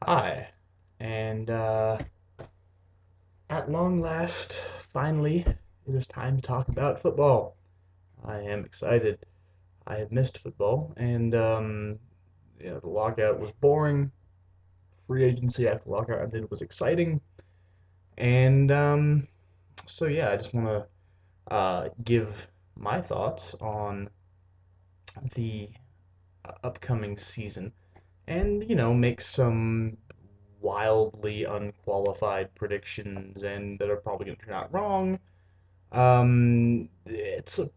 Hi, and at long last, finally, it is time to talk about football. I am excited. I have missed football, and the lockout was boring. Free agency after lockout ended was exciting, and so yeah, I just want to give my thoughts on the upcoming season, and make some wildly unqualified predictions and that are probably going to turn out wrong. It's a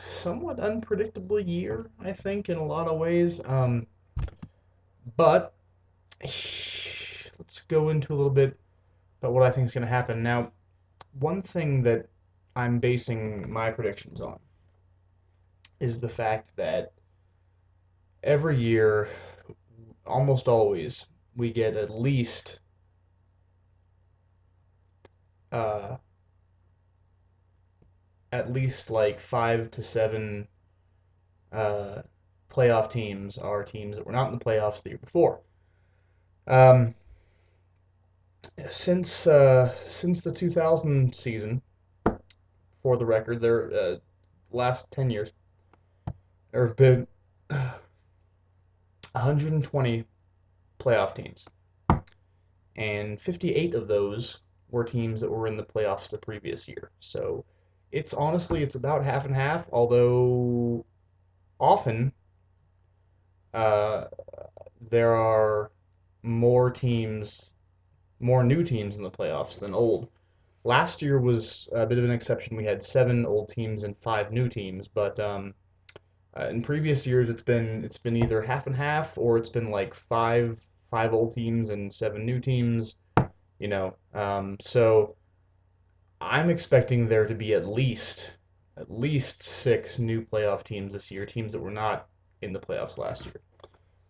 somewhat unpredictable year, I think, in a lot of ways. But let's go into a little bit about what I think is going to happen. Now, one thing that I'm basing my predictions on is the fact that every year, almost always, we get uh, at least like 5 to 7 uh, playoff teams are teams that were not in the playoffs the year before. Um, since the 2000 season, for the record, there last 10 years there have been 120 playoff teams, and 58 of those were teams that were in the playoffs the previous year. So it's about half and half. Although often uh, there are more teams, more new teams in the playoffs than old. Last year was a bit of an exception. We had 7 old teams and 5 new teams, but in previous years it's been either half and half or it's been like five old teams and 7 new teams. So I'm expecting there to be at least 6 new playoff teams this year, teams that were not in the playoffs last year.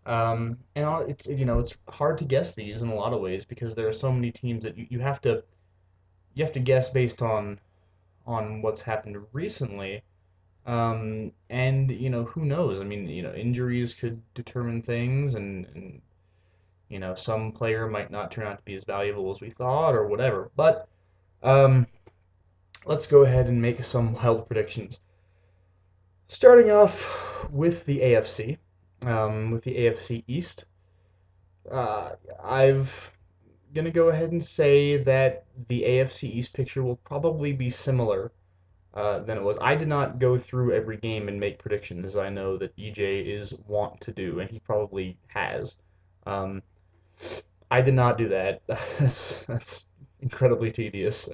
And it's hard to guess these in a lot of ways because there are so many teams that you have to guess based on what's happened recently. And who knows? I mean, injuries could determine things, and some player might not turn out to be as valuable as we thought, or whatever. But um, let's go ahead and make some wild predictions. Starting off with the AFC, with the AFC East. I've gonna go ahead and say that the AFC East picture will probably be similar than it was. I did not go through every game and make predictions, as I know that EJ is wont to do, and he probably has. Um, I did not do that. That's incredibly tedious.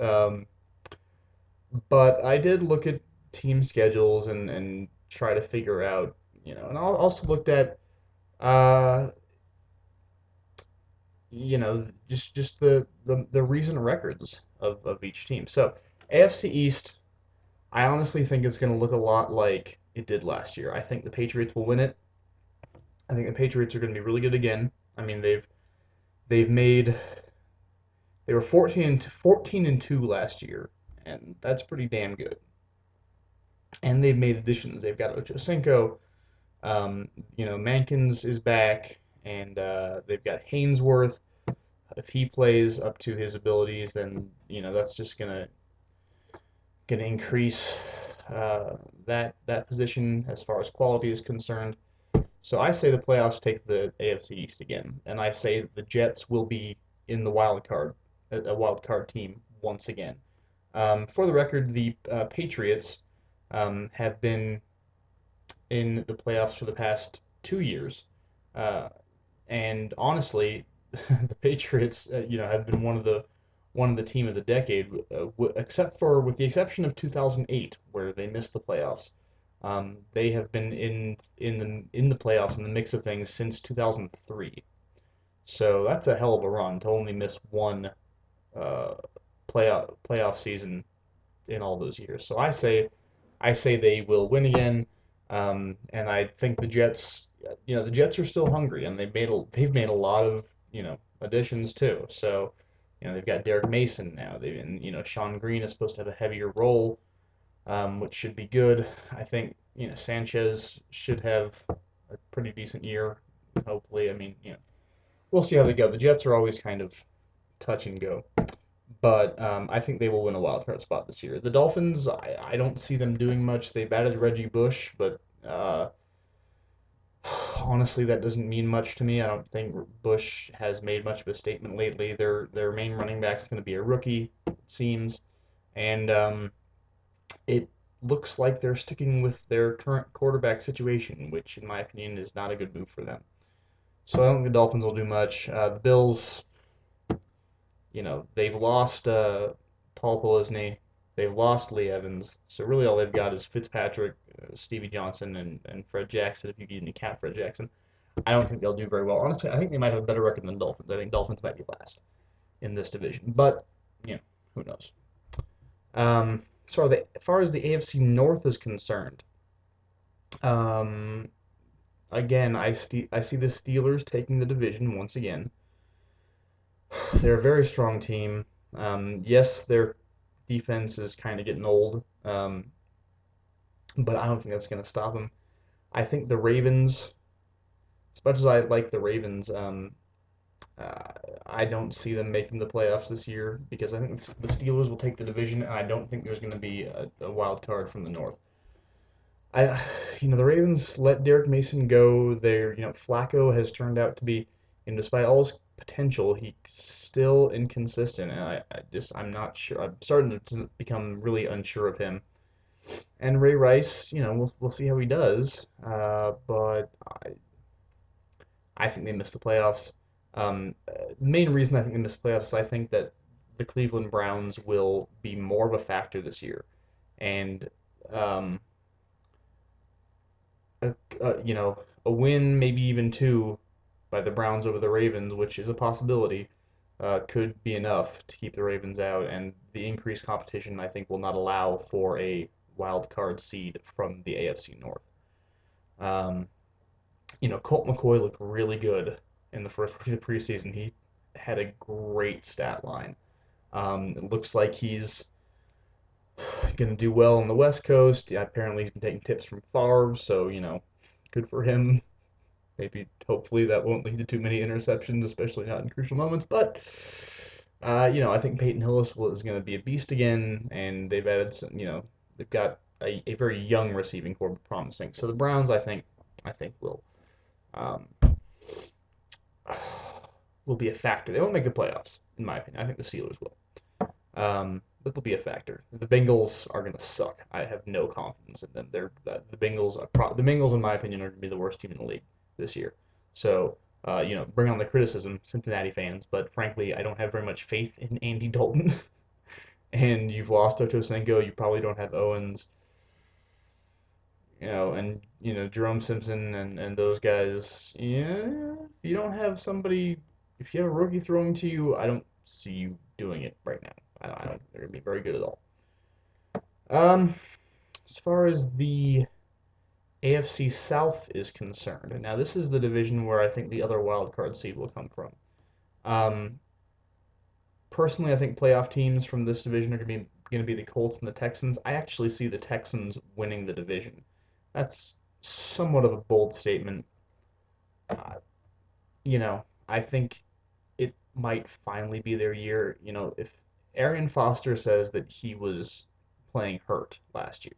But I did look at team schedules and try to figure out, and I also looked at, uh, just the recent records of each team. So AFC East, I honestly think it's going to look a lot like it did last year. I think the Patriots will win it. I think the Patriots are going to be really good again. I mean, they've made they were 14-2 last year, and that's pretty damn good. And they've made additions. They've got Ochocinco. Mankins is back, and they've got Hainsworth. If he plays up to his abilities, then that's just gonna increase that position as far as quality is concerned. So I say the playoffs take the AFC East again, and I say the Jets will be in the wild card, a wild card team once again. For the record, the Patriots have been in the playoffs for the past 2 years, uh, and honestly, the Patriots, have been one of the team of the decade, except for with the exception of 2008, where they missed the playoffs. They have been in the playoffs in the mix of things since 2003. So that's a hell of a run to only miss one uh, playoff season in all those years. So I say they will win again, and I think the Jets. The Jets are still hungry, and they've made a lot of additions too. So they've got Derek Mason now. Sean Green is supposed to have a heavier role, which should be good. I think Sanchez should have a pretty decent year. Hopefully, I mean we'll see how they go. The Jets are always kind of touch and go, but I think they will win a wild card spot this year. The Dolphins, I don't see them doing much. They've added Reggie Bush, but honestly, that doesn't mean much to me. I don't think Bush has made much of a statement lately. Their main running back is going to be a rookie, it seems, and it looks like they're sticking with their current quarterback situation, which, in my opinion, is not a good move for them. So I don't think the Dolphins will do much. The Bills, they've lost Paul Pelesny, they've lost Lee Evans, so really all they've got is Fitzpatrick, Stevie Johnson, and Fred Jackson. If you can count Fred Jackson, I don't think they'll do very well. Honestly, I think they might have a better record than the Dolphins. I think Dolphins might be last in this division, but who knows? As far as the AFC North is concerned, um, again, I see the Steelers taking the division once again. They're a very strong team. Yes, their defense is kind of getting old, but I don't think that's going to stop them. I think the Ravens, as much as I like the Ravens, uh, I don't see them making the playoffs this year because I think the Steelers will take the division, and I don't think there's going to be a wild card from the North. I, the Ravens let Derek Mason go. Flacco has turned out to be, despite all his potential, he's still inconsistent, and I'm not sure. I'm starting to become really unsure of him. And Ray Rice, we'll see how he does. But I think they missed the playoffs. The main reason I think they missed the playoffs is I think that the Cleveland Browns will be more of a factor this year, and um, a, a win, maybe even two, by the Browns over the Ravens, which is a possibility, could be enough to keep the Ravens out. And the increased competition, I think, will not allow for a wild card seed from the AFC North. Um, Colt McCoy looked really good in the first week of the preseason. He had a great stat line. It looks like he's going to do well on the West Coast. Yeah, apparently, he's been taking tips from Favre, so good for him. Maybe, hopefully, that won't lead to too many interceptions, especially not in crucial moments. But I think Peyton Hillis is going to be a beast again, and they've added some. They've got a very young receiving corps, promising. So the Browns, I think um, will be a factor. They won't make the playoffs, in my opinion. I think the Steelers will. But they'll be a factor. The Bengals are going to suck. I have no confidence in them. The Bengals, in my opinion, are going to be the worst team in the league this year. So, bring on the criticism, Cincinnati fans. But frankly, I don't have very much faith in Andy Dalton. And you've lost Ocho Cinco. You probably don't have Owens. And Jerome Simpson and those guys. Yeah, if you don't have somebody, if you have a rookie throwing to you, I don't see you doing it right now. I don't think they're gonna be very good at all. Um, as far as the AFC South is concerned, and now this is the division where I think the other wild card seed will come from. Um, Personally, I think playoff teams from this division are going to be the Colts and the Texans. I actually see the Texans winning the division. That's somewhat of a bold statement. Uh, I think it might finally be their year. If Arian Foster says that he was playing hurt last year,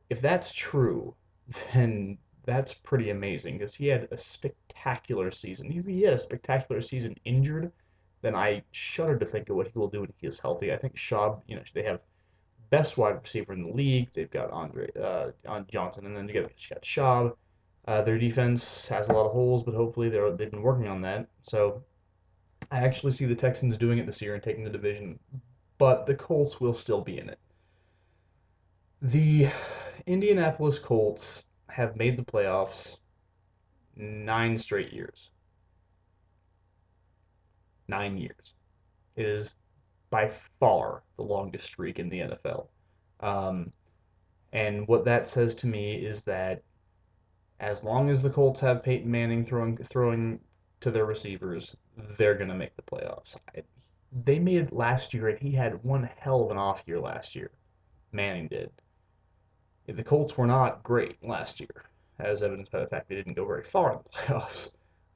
if that's true, then that's pretty amazing because he had a spectacular season. If he had a spectacular season injured, then I shudder to think of what he will do when he is healthy. I think Schaub, they have best wide receiver in the league. They've got on Johnson, and then you got Schaub. Their defense has a lot of holes, but hopefully they've been working on that. So I actually see the Texans doing it this year and taking the division, but the Colts will still be in it. The Indianapolis Colts have made the playoffs 9 straight years. 9 years. It is by far the longest streak in the NFL. Um, and what that says to me is that as long as the Colts have Peyton Manning throwing to their receivers, they're gonna make the playoffs. They made it last year, and he had one hell of an off year last year. Manning did. The Colts were not great last year, as evidenced by the fact they didn't go very far in the playoffs.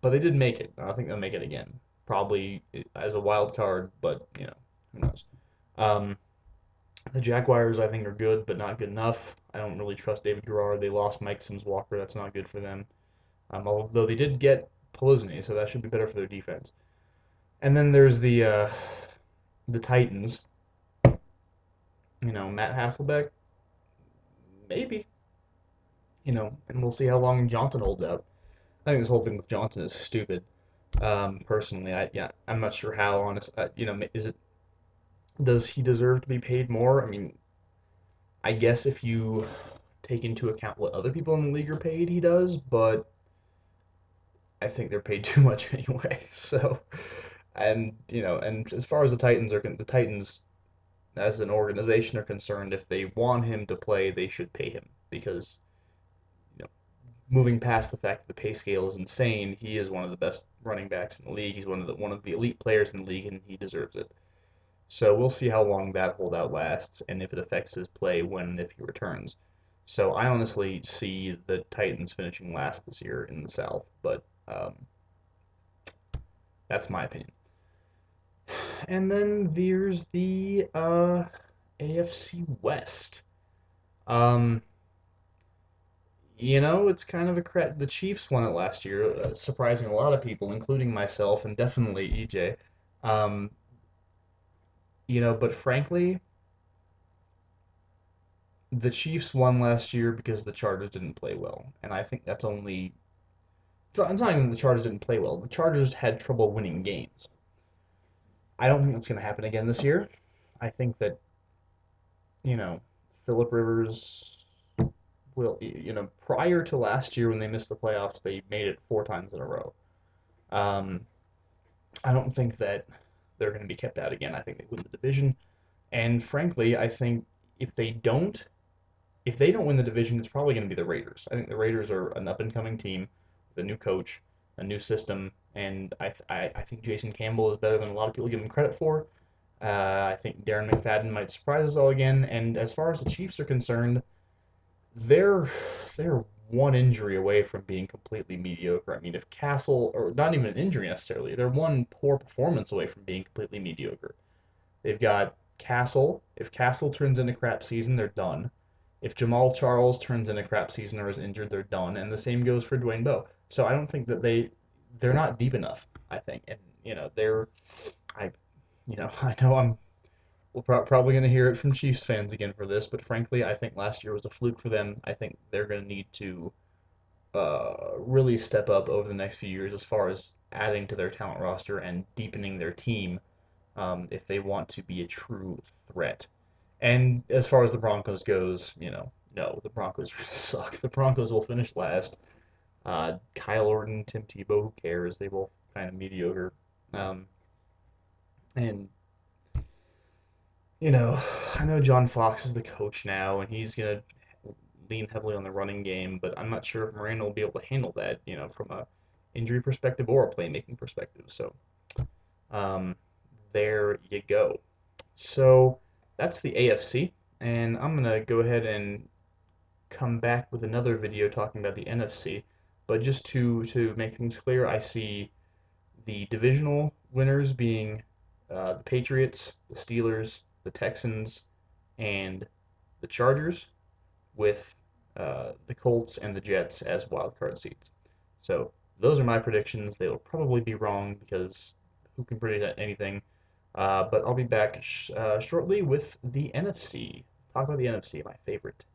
but they did make it. I think they'll make it again, probably as a wild card, but who knows. Um, the Jaguars I think are good, but not good enough. I don't really trust David Garrard. They lost Mike Sims Walker. That's not good for them. Although they did get Pelizny, so that should be better for their defense. And then there's the Titans. Matt Hasselbeck, maybe. And we'll see how long Johnson holds out. I think this whole thing with Johnson is stupid. Personally, I'm not sure how honest. Is it does he deserve to be paid more? I mean, I guess if you take into account what other people in the league are paid, he does, but I think they're paid too much anyway. So, and as far as the Titans as an organization are concerned, if they want him to play, they should pay him because you know, moving past the fact that the pay scale is insane, he is one of the best running backs in the league. He's one of the elite players in the league, and he deserves it. So we'll see how long that holdout lasts and if it affects his play when and if he returns. So I honestly see the Titans finishing last this year in the South, but that's my opinion. And then there's the AFC West. Um, it's kind of a credit. The Chiefs won it last year, surprising a lot of people, including myself and definitely EJ. Um, but frankly, the Chiefs won last year because the Chargers didn't play well, and I think that's only. It's not even the Chargers didn't play well. The Chargers had trouble winning games. I don't think that's going to happen again this year. I think that you know Philip Rivers will. Prior to last year when they missed the playoffs, they made it 4 times in a row. Um, I don't think that they're going to be kept out again. I think they win the division, and frankly, I think if they don't, if they don't win the division, it's probably going to be the Raiders. I think the Raiders are an up and coming team with a new coach, a new system, and I think Jason Campbell is better than a lot of people give him credit for. I think Darren McFadden might surprise us all again. And as far as the Chiefs are concerned, they're they're one injury away from being completely mediocre. I mean, if Castle, or not even an injury necessarily, they're one poor performance away from being completely mediocre. They've got Castle. If Castle turns in a crap season, they're done. If Jamal Charles turns in a crap season or is injured, they're done. And the same goes for Dwayne Bowe. So I don't think that they're not deep enough. I think, and they're I I know we're probably going to hear it from Chiefs fans again for this, but frankly, I think last year was a fluke for them. I think they're going to need to really step up over the next few years as far as adding to their talent roster and deepening their team if they want to be a true threat. And as far as the Broncos goes, no, the Broncos really suck. The Broncos will finish last. Kyle Orton, Tim Tebow, who cares? They both kind of mediocre. Um, and I know John Fox is the coach now, and he's gonna lean heavily on the running game, but I'm not sure if Moreno will be able to handle that, from a injury perspective or a playmaking perspective. So um, there you go. So that's the AFC, and I'm gonna go ahead and come back with another video talking about the NFC. But just to make things clear, I see the divisional winners being the Patriots, the Steelers, the Texans, and the Chargers, with the Colts and the Jets as wildcard seeds. So those are my predictions. They will probably be wrong because who can predict anything? But I'll be back shortly with the NFC. Talk about the NFC, my favorite